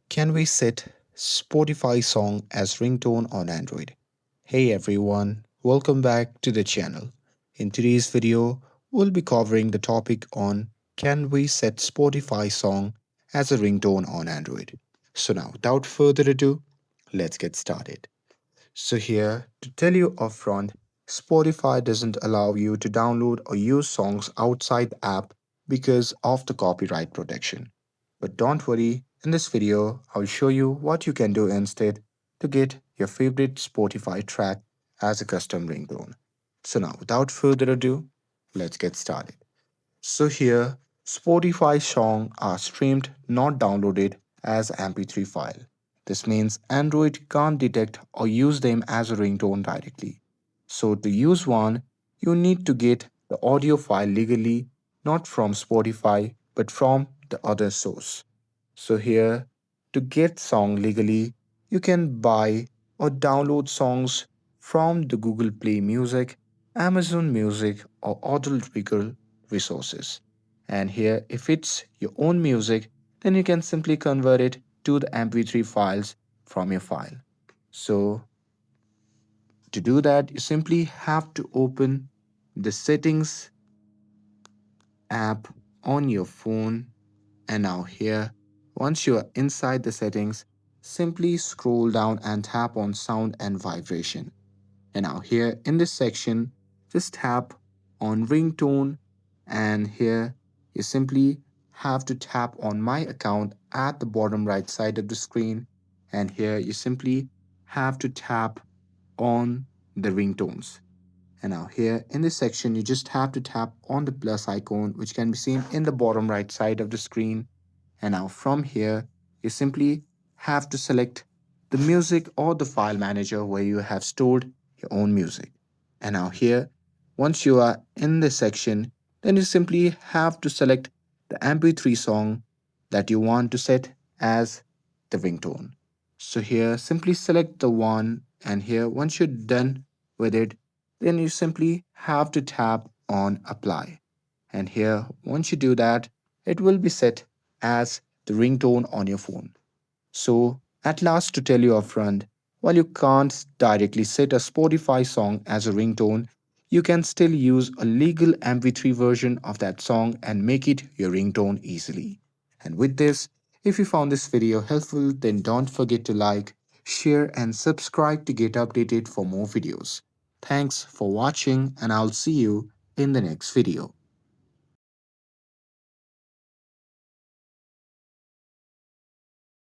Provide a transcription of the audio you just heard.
Can we set Spotify song as ringtone on Android? Hey everyone, welcome back to the channel. In today's video, we'll be covering the topic on can we set Spotify song as a ringtone on Android? So now, without further ado, let's get started. So here, to tell you upfront, Spotify doesn't allow you to download or use songs outside the app because of the copyright protection. But don't worry, in this video, I'll show you what you can do instead to get your favorite Spotify track as a custom ringtone. So now, without further ado, let's get started. So here, Spotify songs are streamed, not downloaded as MP3 file. This means Android can't detect or use them as a ringtone directly. So to use one, you need to get the audio file legally, not from Spotify, but from the other source. So here, to get song legally, you can buy or download songs from the Google Play Music, Amazon Music, or other legal resources. And here, if it's your own music, then you can simply convert it to the MP3 files from your file. So to do that, you simply have to open the settings app on your phone. And now here, once you are inside the settings, simply scroll down and tap on sound and vibration. And now here in this section, just tap on ringtone, and here you simply have to tap on my account at the bottom right side of the screen, and here you simply have to tap on the ringtones. And now here in this section, you just have to tap on the plus icon, which can be seen in the bottom right side of the screen. And now from here, you simply have to select the music or the file manager where you have stored your own music. And now here, once you are in this section, then you simply have to select the MP3 song that you want to set as the ringtone. So here, simply select the one, and here, once you're done with it, then you simply have to tap on apply. And here, once you do that, it will be set as the ringtone on your phone. So, at last, to tell you upfront, while you can't directly set a Spotify song as a ringtone, you can still use a legal MP3 version of that song and make it your ringtone easily. And with this, if you found this video helpful, then don't forget to like, share, and subscribe to get updated for more videos. Thanks for watching, and I'll see you in the next video.